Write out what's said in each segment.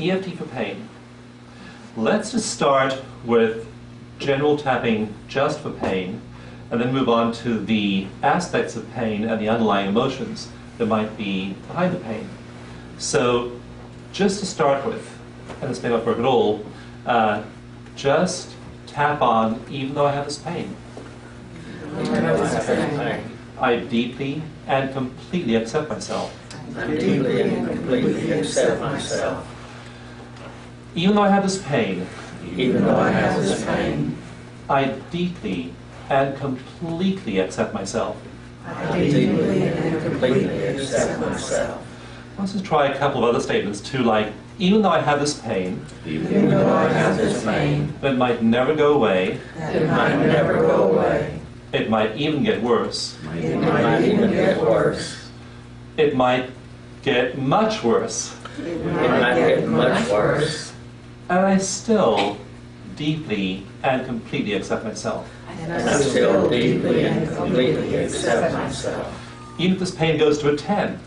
EFT for pain. Let's just start with general tapping just for pain, and then move on to the aspects of pain and the underlying emotions that might be behind the pain. So, just to start with, and this may not work at all, just tap on, even though I have this pain. I deeply and completely accept myself. I deeply and completely accept myself. Even though I have this pain, Even though I have this pain, I deeply and completely accept myself. I deeply and completely accept myself. Let's just try a couple of other statements too, like, even though I have this pain, Even though I have this pain, that might never go away, it might never go away. it might even get worse, It might even get worse. it might get much worse, It might get much worse. and I still deeply and completely accept myself. And I still deeply and completely accept myself. Even if this pain goes to a 10,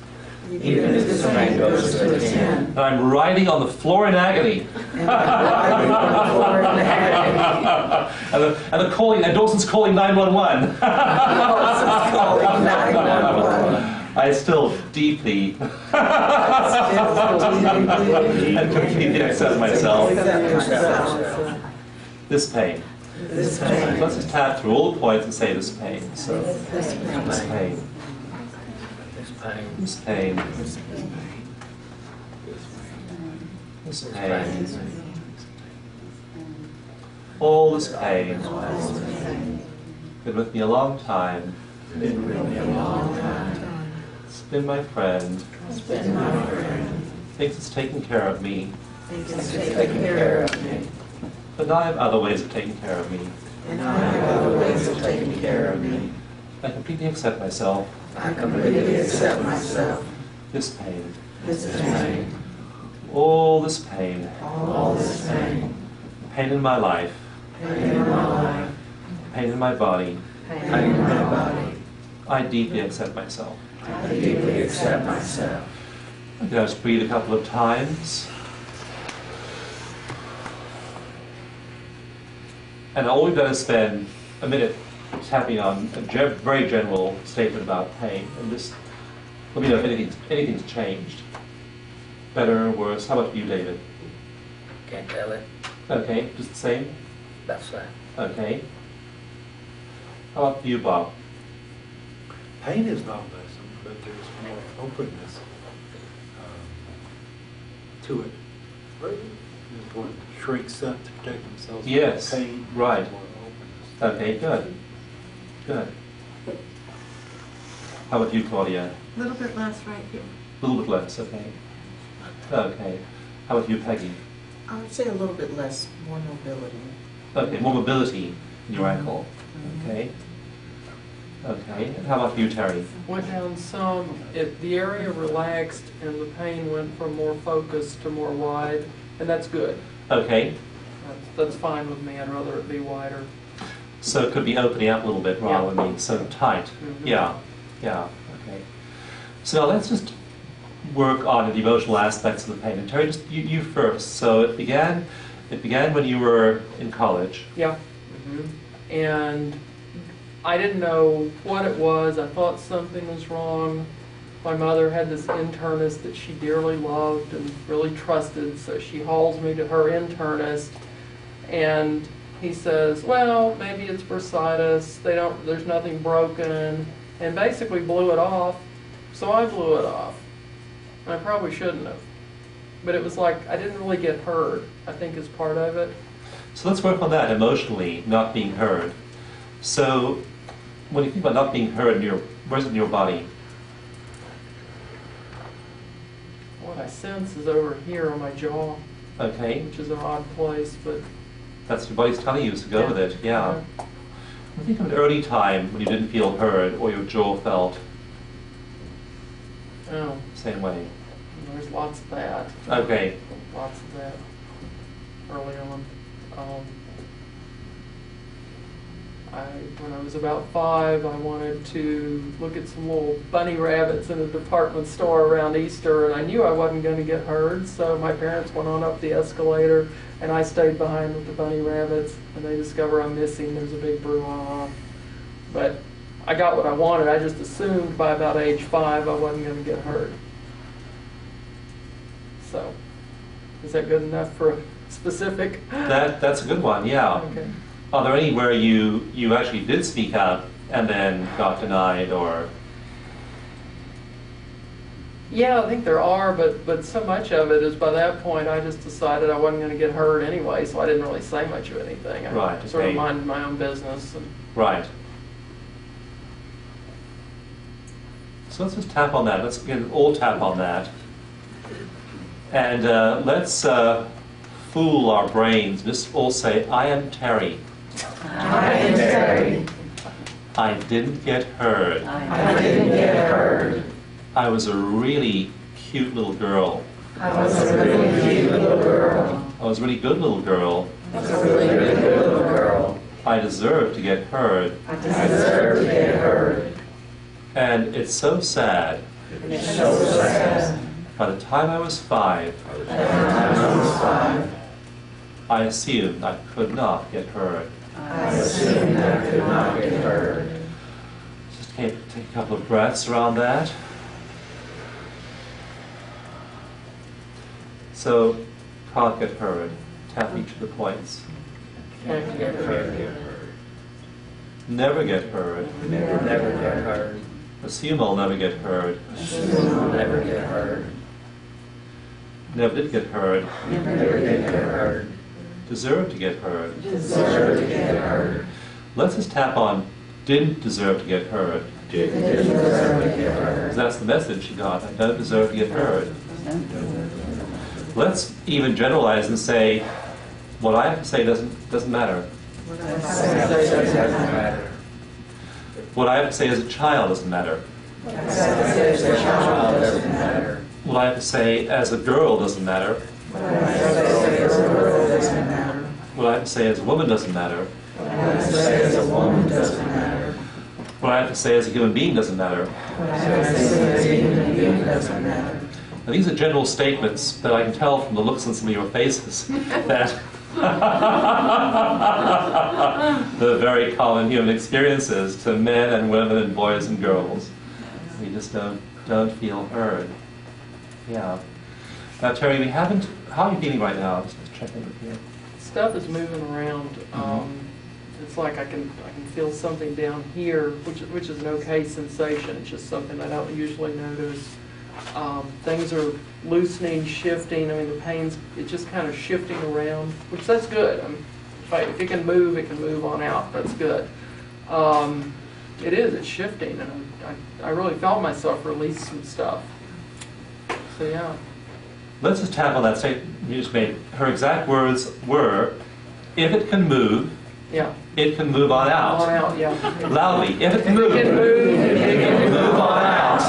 Even if this pain goes to a 10, and I'm writhing on the floor in agony, and the calling, and Dawson's calling 911. I still deeply and completely accept myself. This pain. Let's just tap through all the points and say this pain. So, this pain. This pain. This pain. All this pain. Been with me a long time. It's been my friend. Thinks it's taking care of me. But now I have other ways of taking care of me. I completely accept myself. I completely accept myself. This pain. This pain, All this pain. all this pain, Pain in my life. pain in my life, Pain in my body. pain in my body. I deeply accept myself. I deeply accept myself. I can just breathe a couple of times. And all we've done is spend a minute tapping on a very general statement about pain. And just let me know if anything's changed. Better or worse? How about you, David? Can't tell it. Okay, just the same? That's that. Okay. How about you, Bob? Pain is not lessened, but there's more openness to it. One shrinks up to protect themselves Yes, from pain. right. There's more openness. Okay, good. Good. How about you, Claudia? A little bit less right here. A little bit less, okay. Okay. How about you, Peggy? I would say a little bit less, more mobility. Okay, more mobility in your ankle. Okay. Okay. And how about you, Terry? Went down some, the area relaxed and the pain went from more focused to more wide, and that's good. Okay. That's fine with me, I'd rather it be wider. So it could be opening up a little bit rather than being so tight. Mhm. Yeah. Yeah. Okay. So now let's just work on the emotional aspects of the pain. And Terry, just you first. So it began when you were in college. Yeah. And I didn't know what it was. I thought something was wrong. My mother had this internist that she dearly loved and really trusted, so she hauls me to her internist, and he says, well, maybe it's bursitis, there's nothing broken, and basically blew it off. So I blew it off. And I probably shouldn't have. But it was like, I didn't really get heard, I think is part of it. So let's work on that emotionally, not being heard. So when you think about not being heard, where's it in your body? What I sense is over here on my jaw, Okay, which is an odd place, but that's your body's telling you to go with it. Yeah. I think of an early time when you didn't feel heard or your jaw felt oh, the same way. there's lots of that. Okay. Lots of that early on. When I was about 5, I wanted to look at some little bunny rabbits in a department store around Easter, and I knew I wasn't going to get hurt, so my parents went on up the escalator, and I stayed behind with the bunny rabbits, and they discover I'm missing. There's a big brouhaha. But I got what I wanted. I just assumed by about age 5 I wasn't going to get hurt. So, is that good enough for a specific? That's a good one, yeah. Okay. Are there any where you actually did speak out and then got denied, or? Yeah, I think there are, but so much of it is by that point I just decided I wasn't going to get hurt anyway, so I didn't really say much of anything. I Right, sort of okay. minded my own business. And Right. So let's just tap on that. Let's again all tap on that. And let's fool our brains. Just all say, I am Terry. I am Terry. I didn't get hurt. I didn't get hurt. I was a really cute little girl. I was a really cute little girl. I was a really good little girl. I was a really good little girl. I deserved to get hurt. I deserve to get hurt. And it's so sad. It's so sad. By the time I was 5, By the time I was 5, I assumed I could not get hurt. I assumed I could not get hurt. Just take a couple of breaths around that. So, can't get hurt. Tap each of the points. can't get hurt. Never get hurt. Never get hurt. Assume I'll never get hurt. Never get hurt. Never did get hurt. Never did get hurt. Deserve to get hurt. Deserve to get hurt. Let's just tap on didn't deserve to get hurt. Didn't deserve to get hurt. Because that's the message she got. I don't deserve to get hurt. Let's even generalize and say what I have to say doesn't matter. Doesn't matter. What I have to say as a child doesn't matter. Child doesn't matter. What I have to say as a girl doesn't matter. What I have to say as a woman doesn't matter. What I have to say as a human being doesn't matter. Now, these are general statements that I can tell from the looks on some of your faces that the very common human experiences to men and women and boys and girls. We just don't feel heard. Yeah. Now, Terry, we haven't. How are you feeling right now? Just checking with you. Stuff is moving around. It's like I can feel something down here, which is an okay sensation. It's just something I don't usually notice. Things are loosening, shifting. I mean, the pain's it's just kind of shifting around, which that's good. If it can move, it can move on out. That's good. It's shifting, and I really felt myself release some stuff. So yeah. Let's just tap on that statement you just made. Her exact words were, if it can move, Yeah. it can move on out. On out, yeah. Loudly, if it can move, It can move, it can move on out.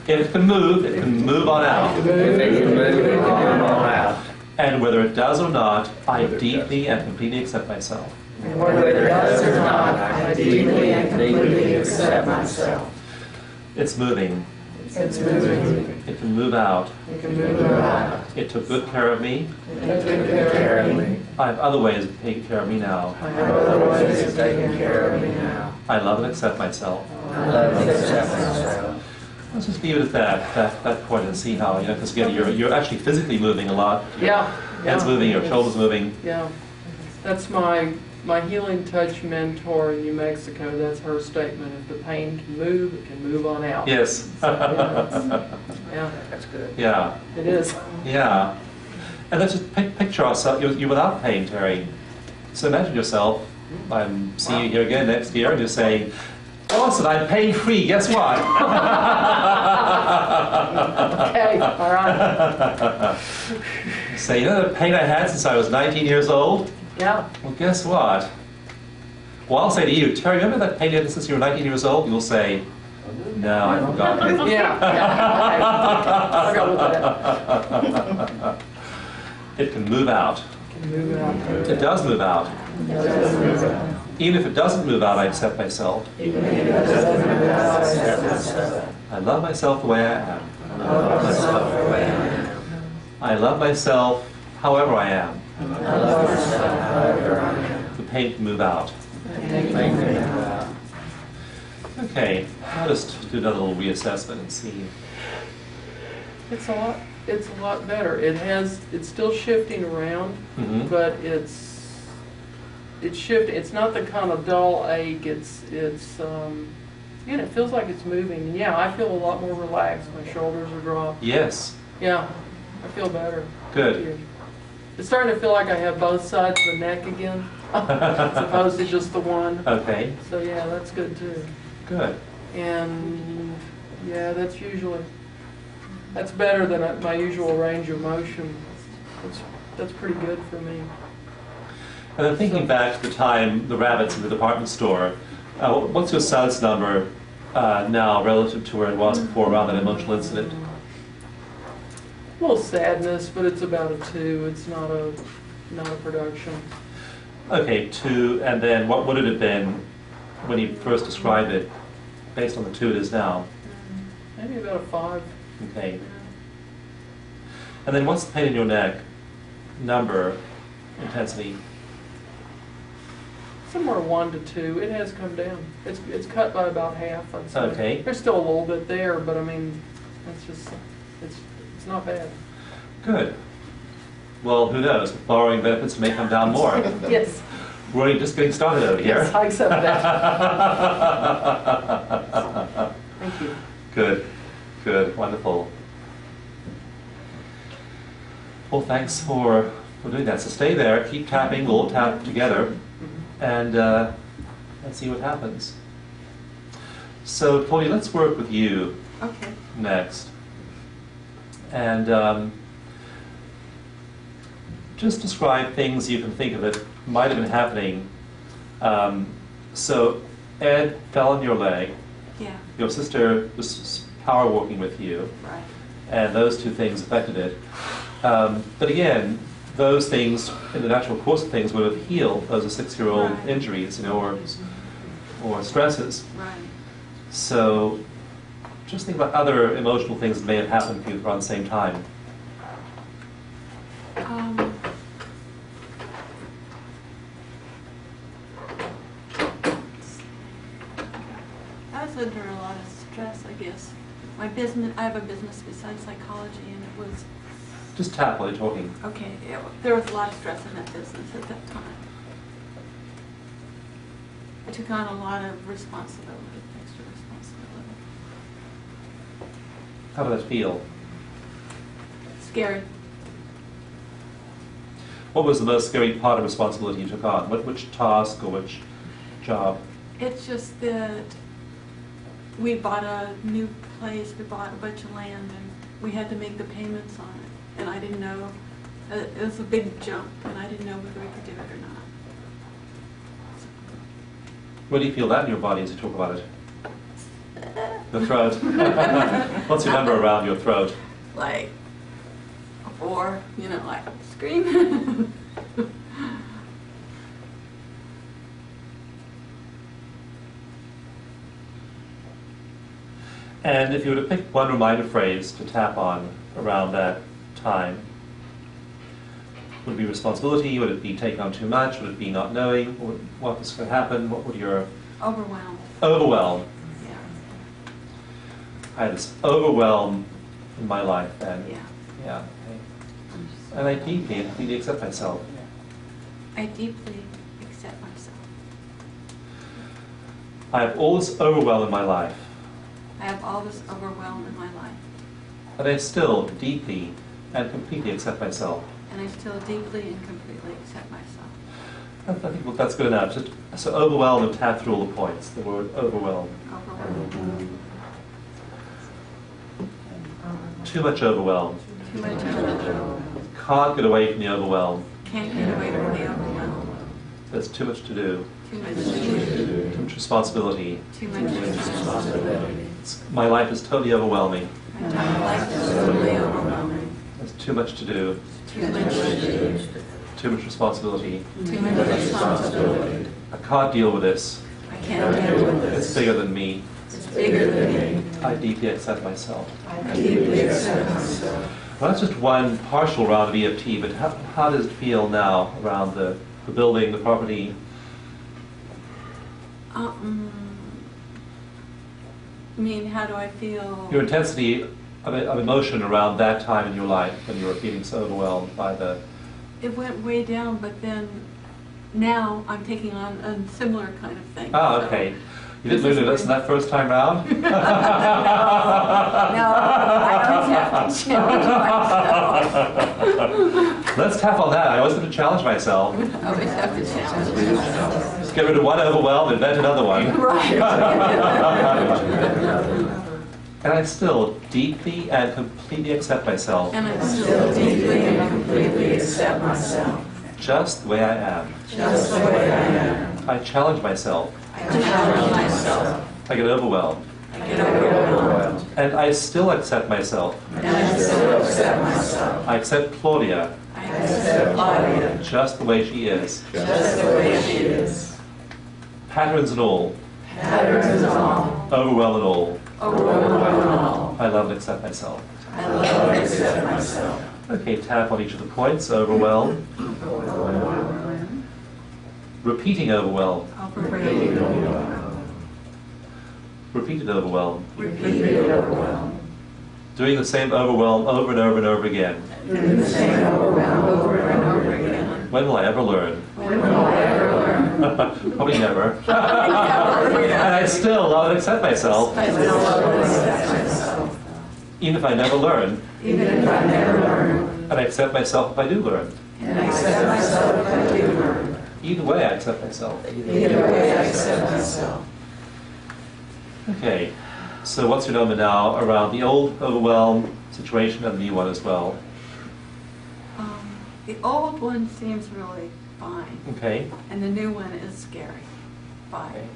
If it can move, it can move on out. If it can move, it can move on out. And whether it does or not, I deeply and completely accept myself. Whether it does or not, I deeply and completely accept myself. It's moving. It's moving. It can move out. It can move out. It took good care of me. Take care of me. I have other ways of taking care of me now. I have other ways of taking care of me now. I love and accept myself. I love and accept myself. Let's just leave it at that point and see how, because again, you're actually physically moving a lot. Your Yeah. head's yeah. moving, your shoulders moving. Yeah. That's my Healing Touch mentor in New Mexico. That's her statement. If the pain can move, it can move on out. Yes. Yeah, That's good. Yeah. it is. Yeah. And let's just picture ourselves, you're without pain, Terry. So imagine yourself, I'm seeing you here again next year, and you're saying, Dawson, I'm pain-free, guess what? Okay, all right. Say, you know the pain I had since I was 19 years old? Yeah. Well, guess what? Well, I'll say to you, Terry, remember that pain you had since you were 19 years old? You'll say, no, I forgot. Yeah. Okay. I'll go with that. It can move out. Can move it out. It does move out. It does move out. Even if it doesn't move out, I accept myself. I love myself the way I am. I love myself however I am. The pain can move out. Okay, I'll just do another little reassessment and see. It's a lot better. It's still shifting around, Mhm. but it's shifting. It's not the kind of dull ache. It feels like it's moving. And yeah, I feel a lot more relaxed. My shoulders are dropped. Yes, Yeah, I feel better. good. It's starting to feel like I have both sides of the neck again, as opposed to just the one. Okay, So yeah, that's good too. good. And yeah, that's better than my usual range of motion. That's pretty good for me. And then thinking back to the time, the rabbits in the department store, what's your SUDS number now relative to where it was before around that emotional incident? A little sadness, but it's about a 2. It's not a production. Okay, 2, and then what would it have been when you first described it, based on the 2 it is now? Maybe about a 5. Okay. And then what's the pain in your neck? Number, intensity? Somewhere 1 to 2. It has come down. It's cut by about half, I'd say. Okay. There's still a little bit there, but I mean, it's not bad. Good. Well, who knows? With borrowing benefits, it may come down more. Yes. We're only just getting started over here. Yes, I accept that. Thank you. Good, good, wonderful. Well, thanks for doing that. So stay there, keep tapping, we'll all tap together, and see what happens. So, Polly, let's work with you Okay. next. And just describe things you can think of that might have been happening. So, Ed fell on your leg. Yeah, Your sister was power walking with you, right. and those 2 things affected it. But again, those things, in the natural course of things, would have healed. Those are 6-year-old Right. injuries, or stresses. Right. So just think about other emotional things that may have happened to you around the same time. I was under a lot of stress, I guess. I have a business besides psychology, and it was, Just tap while you're talking. okay, there was a lot of stress in that business at that time. I took on a lot of responsibility, extra responsibility. How did that feel? Scary. What was the most scary part of responsibility you took on? Which task or which job? It's just that we bought a new place, we bought a bunch of land, and we had to make the payments on it. And I didn't know, it was a big jump, and I didn't know whether we could do it or not. Where do you feel that in your body as you talk about it? The throat. What's your number around your throat? Like a 4, like scream. And if you were to pick one reminder phrase to tap on around that time, would it be responsibility? Would it be taking on too much? Would it be not knowing what was going to happen? What would your... Overwhelmed. Overwhelm. Yeah. I had this overwhelm in my life then. Yeah. Yeah. Okay. And I deeply accept myself. I deeply accept myself. I have all this overwhelm in my life, I have all this overwhelm in my life, and I still deeply and completely accept myself. and I still deeply and completely accept myself. I think that's good enough. So overwhelm and tap through all the points. The word overwhelm. Overwhelmed. Too much overwhelm. Too much overwhelm. Can't get away from the overwhelm. Can't get away from the overwhelm. There's too much to do. Too much to do. Too much responsibility. Too much responsibility. My life is totally overwhelming. My life is totally overwhelming. There's too much to do. Too much to do. Too much responsibility. Too much responsibility. I can't deal with this. I can't deal with It's this. bigger than me. It's bigger than me. I deeply accept myself. I deeply accept myself. Well, that's just one partial round of EFT, but how does it feel now around the building, the property? I mean, how do I feel? Your intensity of emotion around that time in your life when you were feeling so overwhelmed by the... It went way down, but then now I'm taking on a similar kind of thing. Ah, so- okay. You didn't learn to listen that first time round? No, I don't have to challenge myself. Let's tap on that. I always have to challenge myself. I always have to challenge myself. Just get rid of one overwhelm, invent another one. Right. And I still deeply and completely accept myself, And I still deeply and completely accept myself. just the way I am. Just the way I am. I challenge myself. I challenge myself. I get overwhelmed. I get overwhelmed. And I still accept myself. And I still accept myself. I accept Claudia, I accept Claudia. just the way she is. Just the way she is. Patterns and all. Patterns and all. Overwhelm and all. Overwhelm and all. I love and accept myself. I love and accept myself. Okay, tap on each of the points. Overwhelm. Repeating overwhelm. Repeated Repeated overwhelm. overwhelm. Doing the same overwhelm over and over and over again. Doing the same overwhelm over and over again. When will I ever learn? When will I ever learn? Probably never. And I still love and accept myself, I still love and accept myself. even if I never learn. Even if I never learn. And I accept myself if I do learn. And I accept myself if I do learn. Either way, I accept myself. Either way, I accept myself. Okay, so what's your number now around the old overwhelm situation and the new one as well? The old one seems really fine, Okay, and the new one is scary. 5. okay.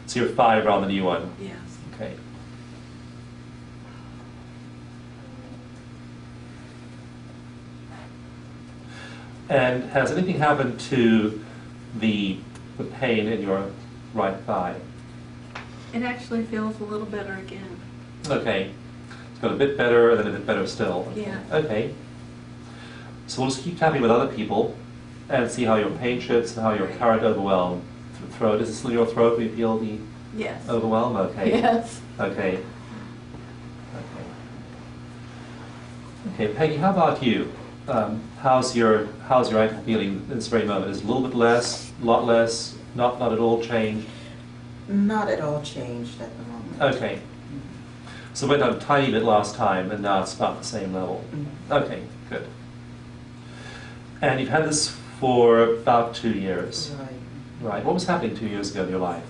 So you're 5 around the new one. Yes. Okay. And has anything happened to the pain in your right thigh? It actually feels a little better again. Okay. It's got a bit better and then a bit better still. Yeah. Okay. So we'll just keep tapping with other people and see how your pain shifts and how your current overwhelm throat. Is it still your throat where you feel the Yes. overwhelm? Okay. Yes. Okay. Okay, Peggy, how about you? How's your ankle feeling in this very moment? Is it a little bit less, a lot less, not at all changed? Not at all changed at the moment. Okay. So it went up a tiny bit last time, and now it's about the same level. Mhm. Okay, good. And you've had this for about 2 years, Right. right? What was happening 2 years ago in your life?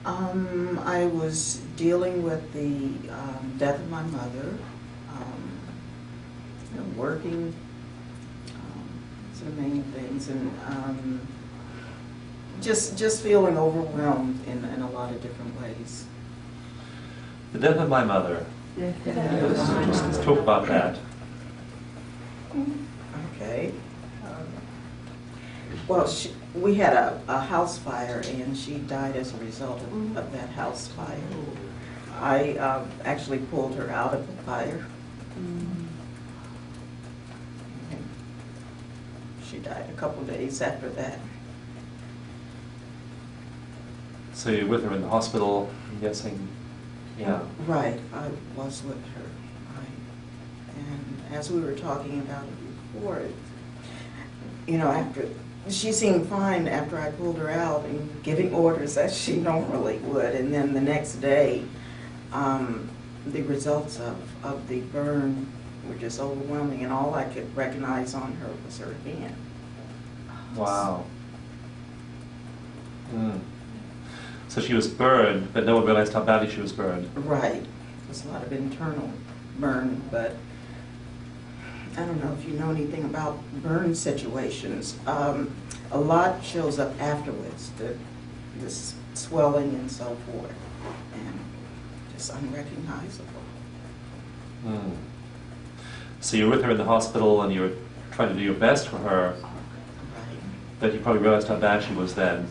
I was dealing with the death of my mother, working, it's the main things, and just feeling overwhelmed in a lot of different ways. The death of my mother. Let's talk about that. Okay. Well, we had a house fire, and she died as a result of that house fire. I actually pulled her out of the fire. She died a couple days after that. So you're with her in the hospital, I'm guessing? Yeah. Right, I was with her. Right. And as we were talking about it before, after she seemed fine after I pulled her out and giving orders as she normally would, and then the next day, the results of the burn were just overwhelming, and all I could recognize on her was her hand. Wow. So she was burned, but no one realized how badly she was burned. Right. There's a lot of internal burn, but I don't know if you know anything about burn situations. A lot shows up afterwards, this swelling and so forth, and just unrecognizable. So you're with her in the hospital and you're trying to do your best for her, Right. But you probably realized how bad she was then.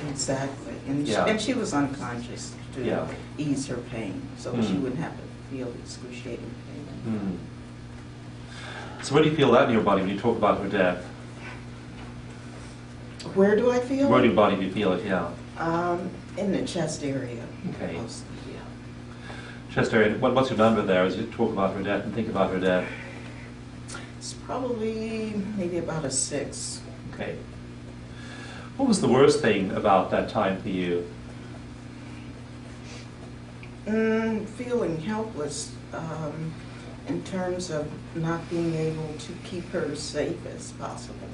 Exactly. And Yeah. and she was unconscious to Yeah. ease her pain, so she Mm. wouldn't have to feel excruciating pain. Hmm. So where do you feel that in your body when you talk about her death? Where do I feel? Where in your body do you feel it? Yeah. In the chest area. Okay. Mostly, yeah. Chester, what's your number there as you talk about her death and think about her death? It's probably maybe about a 6. Okay. What was the worst thing about that time for you? Feeling helpless in terms of not being able to keep her as safe as possible.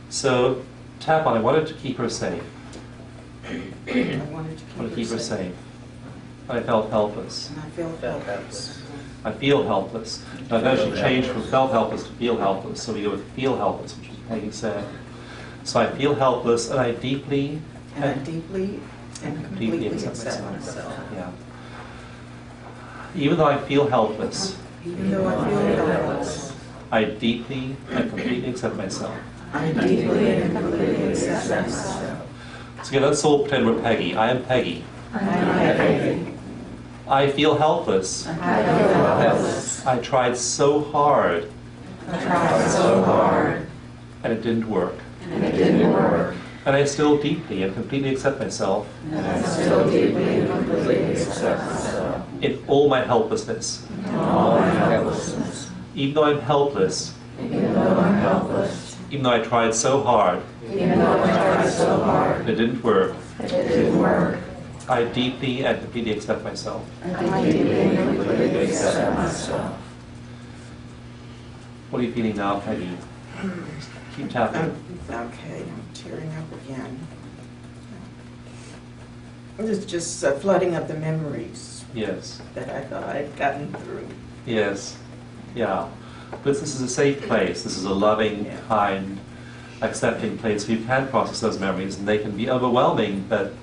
So, tap on it. Wanted to keep her safe. I wanted to Want to keep her safe. I felt helpless. And I felt helpless. I feel helpless. Now, I've actually changed from felt helpless to feel helpless. So we go with feel helpless, which is what Peggy said. So I feel helpless, and I deeply And I deeply and completely accept myself. Yeah. Even though I feel helpless, Even though I feel helpless, I deeply and completely accept myself. I deeply and completely accept myself. So again, let's all pretend we're Peggy. I am Peggy. I am Peggy. I feel helpless. I feel helpless. I tried so hard, I tried so hard, and it didn't work. and it didn't work. And I still deeply and completely accept myself And I still deeply and completely accept myself. in all my helplessness. In all my helplessness. Even though I'm helpless, Even though I'm helpless. even though I tried so hard, Even though I tried so hard, and it didn't work, it didn't work. I deeply and completely accept myself. I deeply and completely accept myself. What are you feeling now, Peggy? Keep tapping. Okay, I'm tearing up again. It's just flooding up the memories Yes. that I thought I'd gotten through. Yes. Yeah. But this is a safe place. This is a loving, Yeah. kind, accepting place where you can process those memories, and they can be overwhelming, but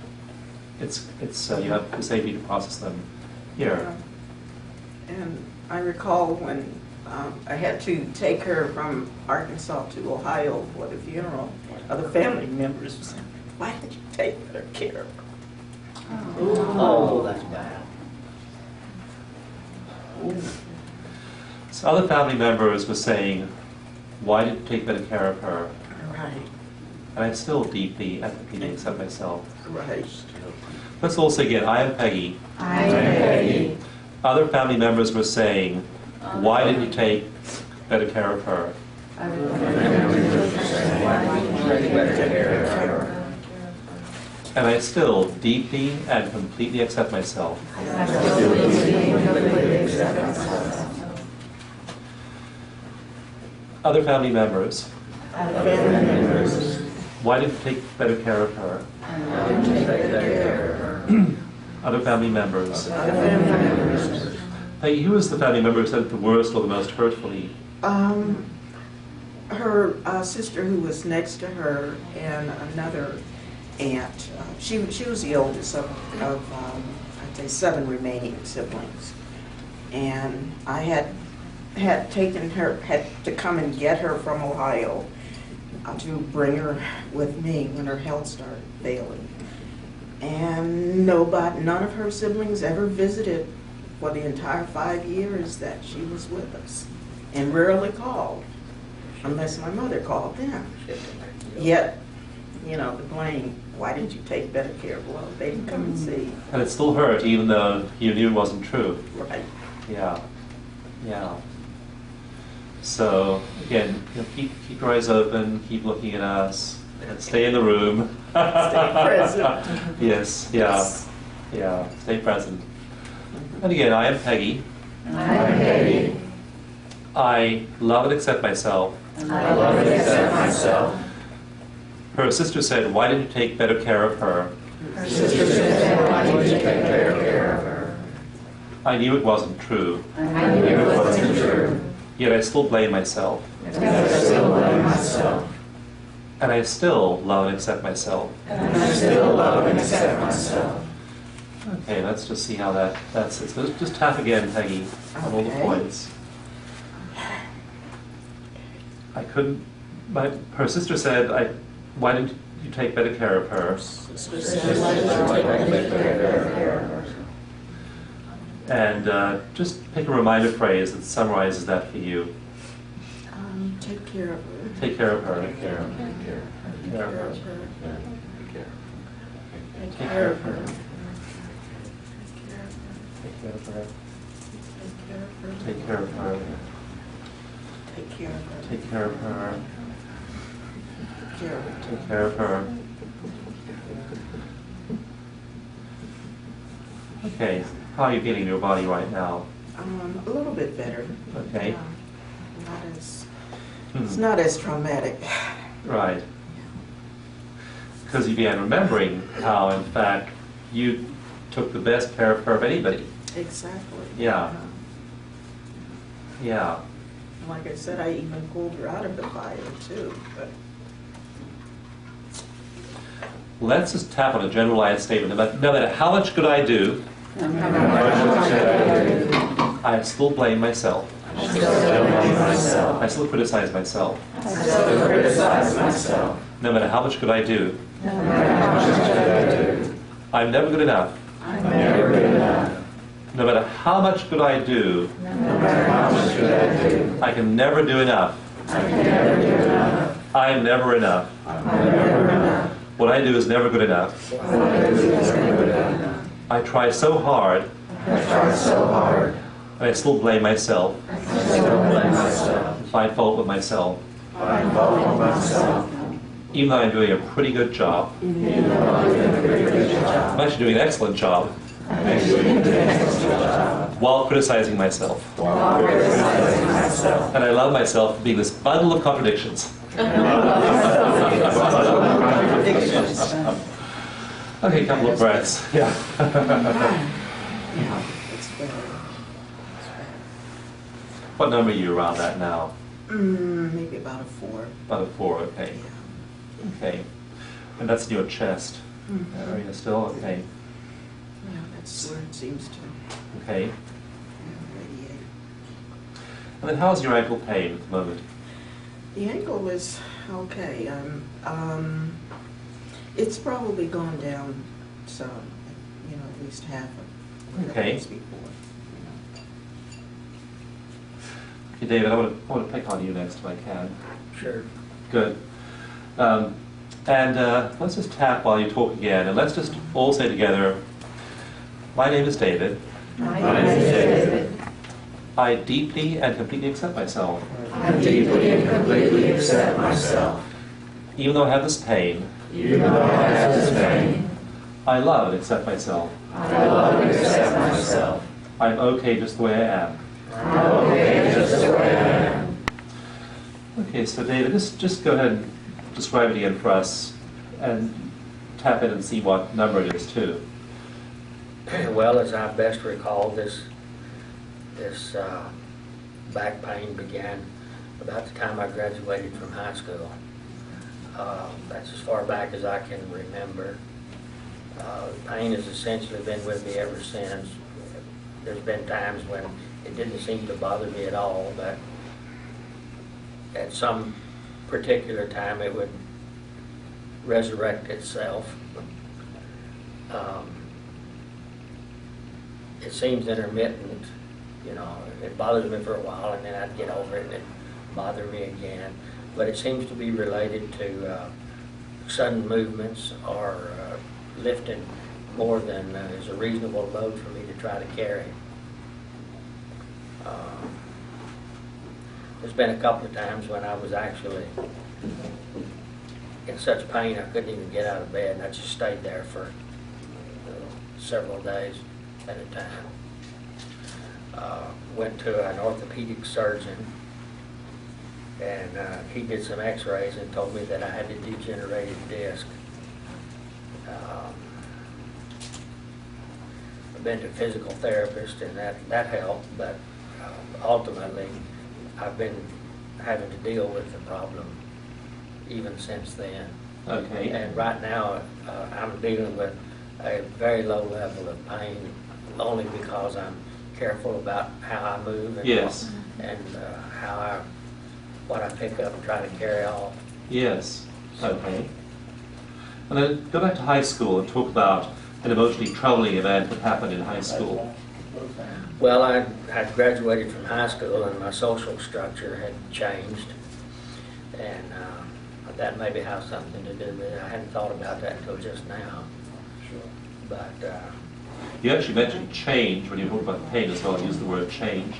it's you have the safety to process them here. And I recall when I had to take her from Arkansas to Ohio for the funeral, other family members said, "Why did you take better care of her?" Oh, that's bad. So other family members were saying, why did you take better care of her? Right, And I still deeply and completely accept myself. right. Let's all say again, I am Peggy. I am Peggy. Other family members were saying, why didn't you take better care of her? And I still deeply and completely accept myself. Other family members, why didn't you take better care of her? Other family members. Hey, who was the family member who said it the worst or the most hurtfully? Her sister who was next to her and another aunt. She was the oldest of I'd say 7 remaining siblings. And I had taken her, had to come and get her from Ohio to bring her with me when her health started failing. And none of her siblings ever visited for the entire 5 years that she was with us, and rarely called, unless my mother called them. Yet, you know, the blame, why didn't you take better care of her? Well, they didn't come and see. And it still hurt, even though you knew it wasn't true. Right. Yeah, yeah. So again, keep your eyes open, keep looking at us, and stay in the room. Stay present. Yes, yeah, yeah. Stay present. And again, I am Peggy. I am Peggy. I love and accept myself. I love and accept myself. Her sister said, "Why didn't you take better care of her?" Her sister said, why didn't you take better care of her? I knew it wasn't true, I knew it wasn't true. yet I still blame myself. And I still love myself. And I still love and accept myself. And I still love and accept myself. Okay, let's just see how that's it. So let's just tap again, Peggy, on all the Okay. points. I couldn't Her sister said, why didn't you take better care of her? And just pick a reminder phrase that summarizes that for you. Take care of her. Take care of her. Take care of her. Take care of her. Take care of her. Take care of her. Take care of her. Take care of her. Take care of her. Take care of her. Take care of her. Take care of her. Okay, how are you feeling in your body right now? A little bit better. Okay. Not as, Hmm. it's not as traumatic. Right. Because you began remembering how, in fact, you took the best care of her of anybody. Exactly. Yeah. Yeah. Like I said, I even pulled her out of the fire too, but. Let's just tap on a generalized statement. No matter how much good I do, I still blame myself. I still criticize myself. No matter how much good I do, I'm never good enough. No matter how much good I do, I can never do enough. I am never enough. What I do is never good enough. I try so hard, and I still blame myself. Find fault with myself. Even though I'm doing a pretty good job. I'm actually doing an excellent job. While criticizing myself. And I love myself for being this bundle of contradictions. Okay, a couple of breaths. Yeah. Yeah, it's better. What number are you around at now? Maybe about a 4. About a 4, okay. Yeah. Okay. And that's in your chest area still? Okay. Yeah, that's where it seems to Okay. radiate. And then how's your ankle pain at the moment? The ankle is okay. It's probably gone down some, at least half of what Okay. it was before. Okay, David, I want to pick on you next if I can. Sure. Good. And let's just tap while you talk again, and let's just all say together, my name is David. My name is David. I deeply and completely accept myself. I deeply and completely accept myself. Even though I have this pain, Even though I have this pain, I love and accept myself. I love and accept myself. I'm okay just the way I am. I'm okay just the way I am. Okay, so David, just go ahead and describe it again for us, and tap in and see what number it is too. Well, as I best recall, this back pain began about the time I graduated from high school. That's as far back as I can remember. Pain has essentially been with me ever since. There's been times when it didn't seem to bother me at all, but at some particular time it would resurrect itself. It seems intermittent, it bothers me for a while and then I'd get over it and it'd bother me again. But it seems to be related to sudden movements or lifting more than is a reasonable load for me to try to carry. There's been a couple of times when I was actually in such pain I couldn't even get out of bed, and I just stayed there for several days at a time. Went to an orthopedic surgeon, and he did some x-rays and told me that I had a degenerated disc. I've been to a physical therapist, and that helped, but ultimately I've been having to deal with the problem even since then. Okay. And right now I'm dealing with a very low level of pain only because I'm careful about how I move and, Yes. and how I what I pick up and try to carry off. Yes, okay. And then go back to high school and talk about an emotionally troubling event that happened in high school. Well, I had graduated from high school and my social structure had changed. And that maybe has something to do with it. I hadn't thought about that until just now. But You actually mentioned change when you talked about pain as well. You used the word change,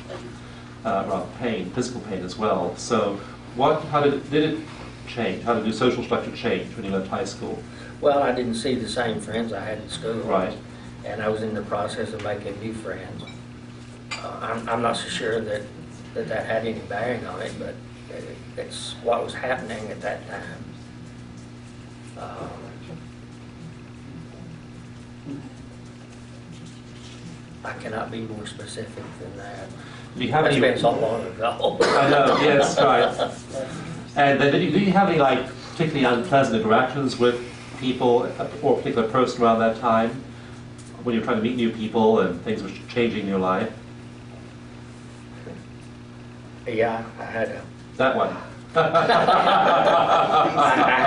rather pain, physical pain as well. So how did it change? How did your social structure change when you left high school? well, I didn't see the same friends I had in school. Right. And I was in the process of making new friends. I'm not so sure that had any bearing on it, but it's what was happening at that time. I cannot be more specific than that. Did you have That's any? been so long ago. I know. Yes, right. And then did you have any like particularly unpleasant interactions with people or a particular person around that time when you were trying to meet new people and things were changing in your life? Yeah, I had That one. I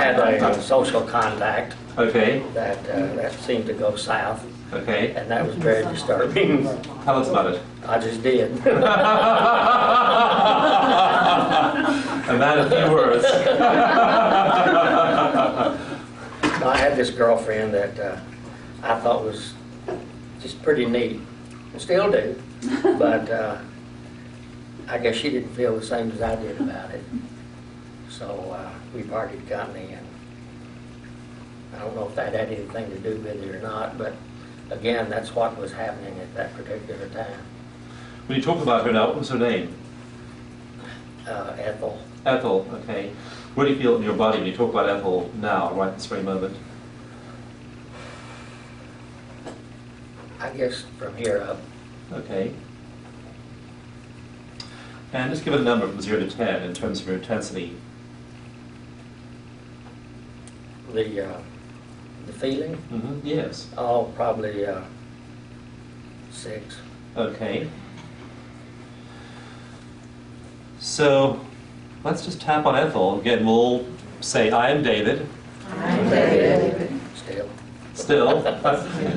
had a social contact Okay. that seemed to go south, Okay. and that was very disturbing. Tell us about it. I just did. And that in a few words. I had this girlfriend that I thought was just pretty neat. I still do. But I guess she didn't feel the same as I did about it. So we parted company, and I don't know if that had anything to do with it or not, but again, that's what was happening at that particular time. When you talk about her now, what was her name? Ethel. Ethel, okay. Where do you feel in your body when you talk about Ethel now, right this very moment? I guess from here up, Okay. And just give it a number from 0 to 10 in terms of your intensity. the feeling, Yes. oh, probably 6. Okay. So let's just tap on Ethel. Again, we'll say, I am David. I'm David. Still. Still.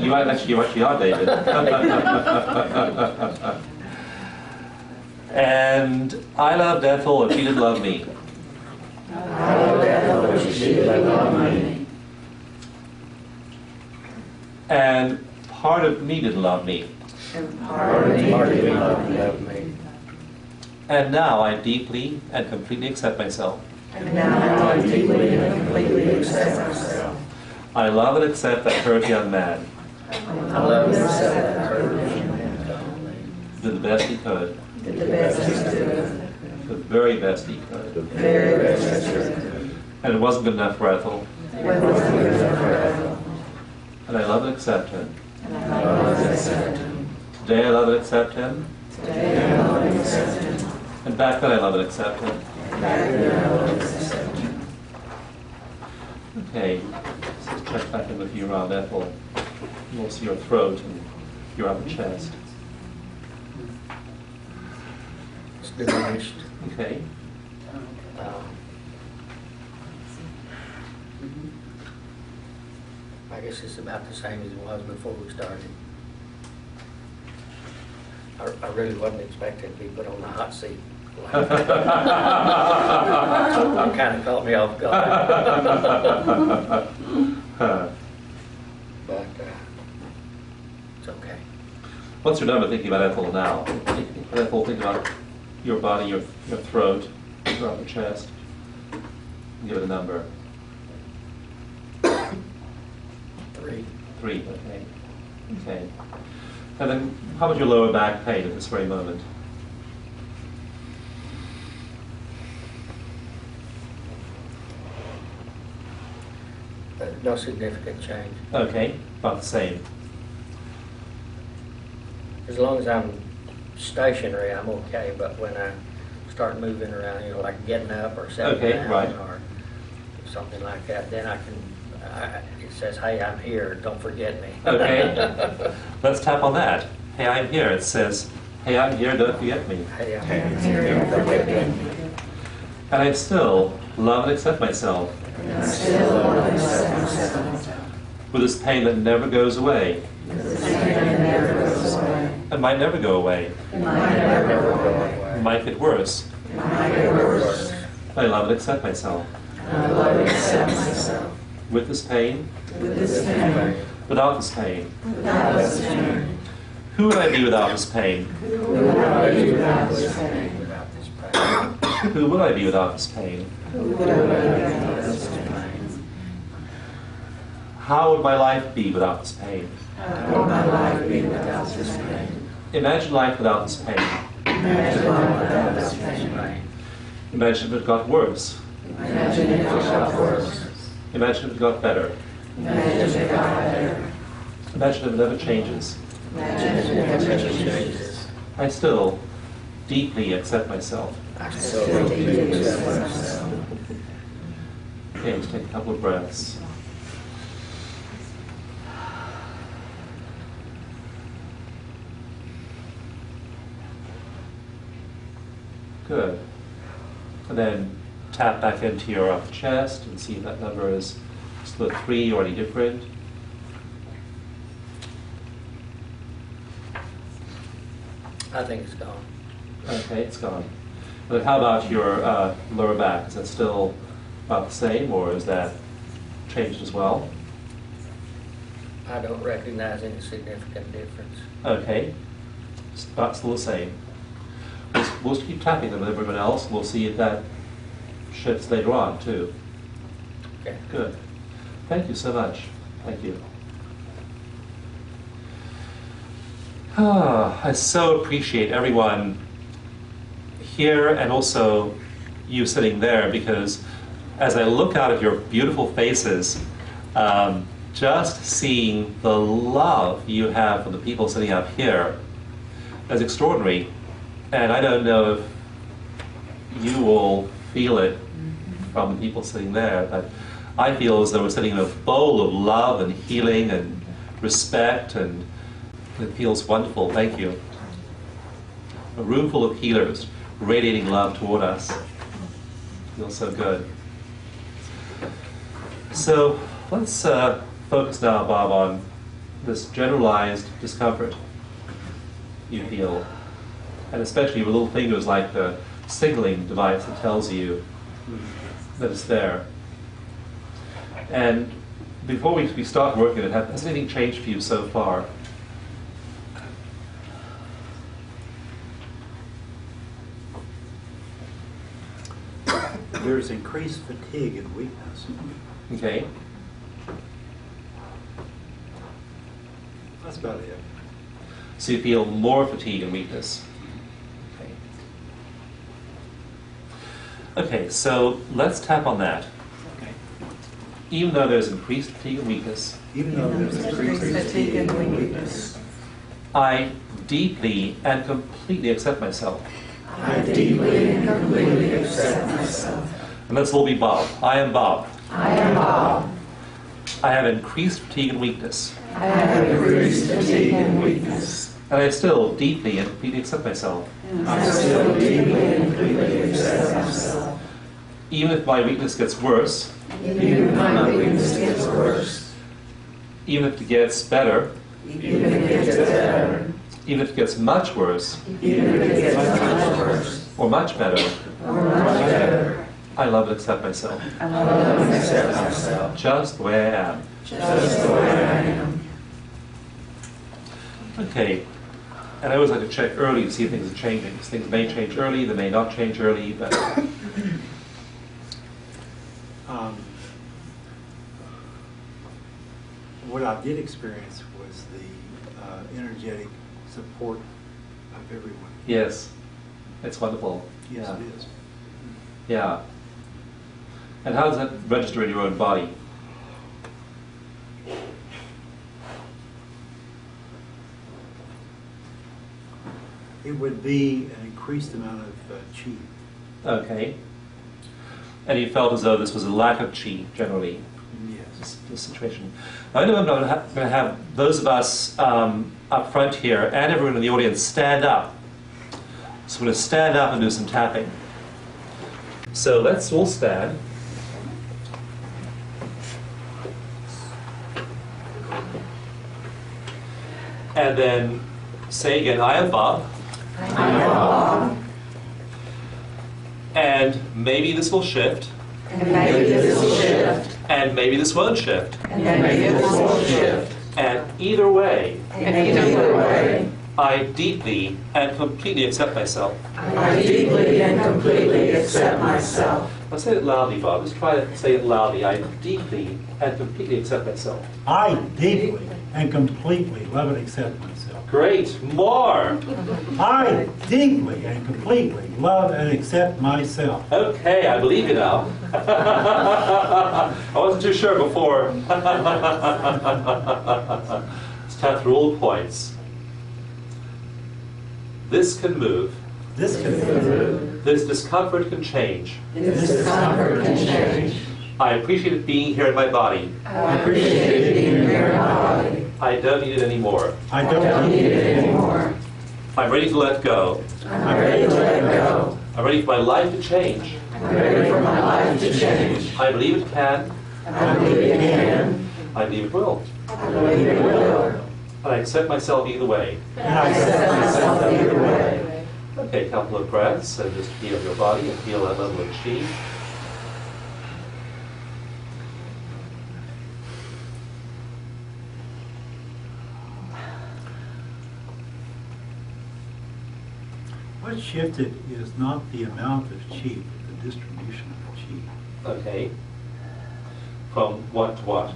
You actually are David. And I loved Ethel and she didn't love me. And part of me didn't love me. Part of me loved me. And now I deeply and completely accept myself. And now I deeply and completely accept myself. I love and accept that hurt young man. I love and accept that hurt me. Did the best he could. Did the best he could. The very best he could. The very best he could. And it wasn't good enough for Ethel. It wasn't good enough for Ethel. And I love and accept him. And I love and accept him. Today I love and accept him. Today I love and accept him. And back then I love and accept him. Back then I love and accept him. Okay, let's check back in with you around Ethel. We'll see your throat and your upper chest. It's diminished. Okay. I guess it's about the same as it was before we started. I really wasn't expecting to be put on the hot seat. Kind of caught me off guard. But it's okay. What's your number thinking about Ethel now? Ethel, think about your body, your throat, your upper chest. Give it a number. 3. 3, okay. Okay. And then how about your lower back pain at this very moment? No significant change. Okay, about the same. As long as I'm stationary, I'm okay, but when I start moving around, like getting up or sitting Okay, down right. or something like that, then it says, hey, I'm here, don't forget me. Okay. Let's tap on that. Hey, I'm here. It says, hey, I'm here, don't forget me. Hey, I'm here, don't forget me. And I still love and accept myself. With this pain that never goes away. And might never go away. Might get worse. I love and accept myself. With this pain. Without this pain. Who would I be without this pain? Who would I be without this pain? How would my life be without this pain? Imagine life without this pain. Imagine if it got worse. Imagine if it got better. Imagine if it never changes. I still deeply accept myself. Okay, let's take a couple of breaths. Good. And then tap back into your upper chest and see if that number is still at 3 or any different. I think it's gone. Okay, it's gone. And then how about your lower back? Is that still about the same, or is that changed as well? I don't recognize any significant difference. Okay, it's about still the same. We'll keep tapping them with everyone else. We'll see if that shifts later on, too. Okay. Good. Thank you so much. Thank you. I so appreciate everyone here and also you sitting there, because as I look out at your beautiful faces, just seeing the love you have for the people sitting up here is extraordinary. And I don't know if you will feel it from the people sitting there, but I feel as though we're sitting in a bowl of love and healing and respect, and it feels wonderful. Thank you. A room full of healers radiating love toward us. Feels so good. So let's focus now, Bob, on this generalized discomfort you feel, and especially your little fingers like the signaling device that tells you that it's there. And before we start working it, has anything changed for you so far? There's increased fatigue and weakness. Okay. That's about it. So you feel more fatigue and weakness. Okay, so let's tap on that. Okay. Even though there's increased fatigue and weakness, Even though there's increased fatigue and weakness, I deeply and completely accept myself. I deeply and completely accept myself. And let's all be Bob. I am Bob. I am Bob. I have increased fatigue and weakness. I have increased fatigue and weakness. And I still deeply and completely accept myself. I still deeply and completely accept myself. Even if my weakness gets worse, Even if my weakness gets worse. even if it gets better, Even if it gets better. even if it gets much worse, Even if it gets much worse. or much better, Or much better. I love and accept myself. I love and accept myself. Just the way I am. Just the way I am. Okay. And I always like to check early to see if things are changing. Things may change early, they may not change early, but what I did experience was the energetic support of everyone. yes, it's wonderful. Yes, Yeah. it is. Yeah. And how does that register in your own body? It would be an increased amount of chi. Okay. And you felt as though this was a lack of chi, generally, Yes. this situation. I know I'm going to have those of us up front here and everyone in the audience stand up. So we're going to stand up and do some tapping. So let's all stand. And then say again, I am Bob. I am Bob. And maybe this will shift. And maybe this will shift. And maybe this won't shift. And maybe this will shift. And either way, And either way, I deeply and completely accept myself. I deeply and completely accept myself. Now say it loudly, Bob. Let's try to say it loudly. I deeply and completely accept myself. I deeply and completely love and accept myself. Great. More. I deeply and completely love and accept myself. Okay, I believe you now. I wasn't too sure before. Let's tap through all points. This can move. This can move. This discomfort can change. This discomfort can change. I appreciate being here in my body. I appreciate being here in my body. I don't need it anymore. I I don't need it anymore. I'm ready to let go. I'm ready to let go. I'm ready for my life to change. I'm ready for my life to change. I believe it can. I believe it can. I believe it will. I believe it will. And I accept myself either way. And I accept myself either way. Okay, a couple of breaths and just feel your body and feel that level of chi. What shifted is not the amount of chi, but the distribution of chi. Okay. From what to what?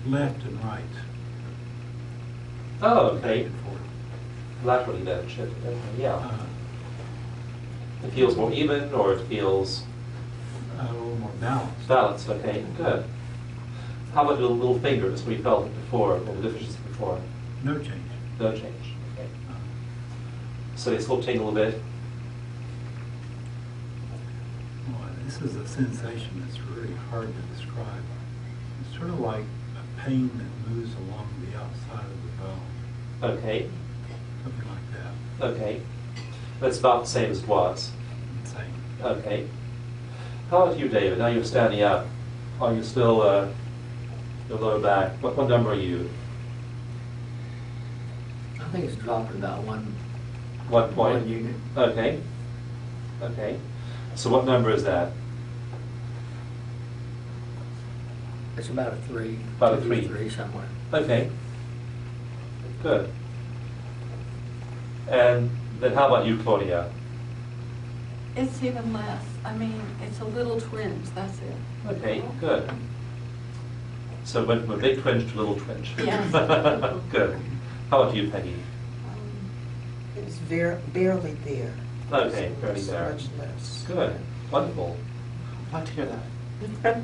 Left and right. Oh, Back okay. and forth. Laterally then, shift. Okay, yeah. Uh, It feels more even, or it feels a little more balanced. balanced. Okay, good. How about your little fingers? We felt it before, or the deficiency before. No change. No change. Okay. Uh, So they still tingle a bit. Well, this is a sensation that's really hard to describe. It's sort of like a pain that moves along the outside of the bone, Okay. something like that. Okay. That's about the same as it was. Insane. Okay. How about you, David? Now you're standing up. Are you still your lower back? What number are you? I think it's dropped about one 1 point. unit. Okay. Okay. So what number is that? It's about a 3. About a 2 3. 3 somewhere. Okay. Good. And then how about you, Claudia? It's even less. I mean, it's a little twinge, that's it. Okay, good. So it went from a big twinge to a little twinge. Yes. Good. How about you, Peggy? It was barely there. Okay, barely So there. much less. Good. Wonderful. I'd like to hear that.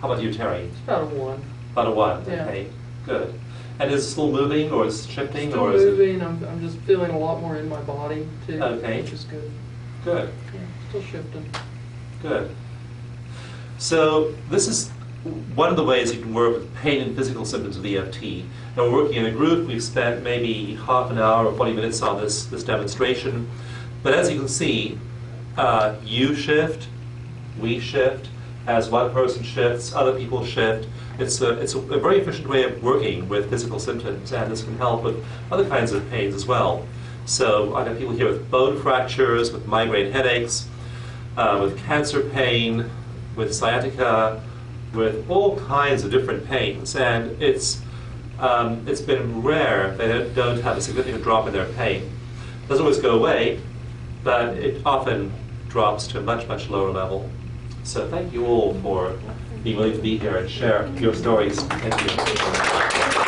How about you, Terry? It's about a 1. About a 1. Yeah. Okay, good. And is it still moving, or is it shifting, Still or is it? moving, I'm just feeling a lot more in my body too, Okay. which is good. Good. Yeah, still shifting. Good. So this is one of the ways you can work with pain and physical symptoms of EFT. And we're working in a group. We've spent maybe half an hour or 40 minutes on this demonstration. But as you can see, you shift, we shift. As one person shifts, other people shift. It's a very efficient way of working with physical symptoms, and this can help with other kinds of pains as well. So I've got people here with bone fractures, with migraine headaches, with cancer pain, with sciatica, with all kinds of different pains. And it's been rare they don't have a significant drop in their pain. It doesn't always go away, but it often drops to a much, much lower level. So thank you all for being willing to be here and share your stories. Thank you.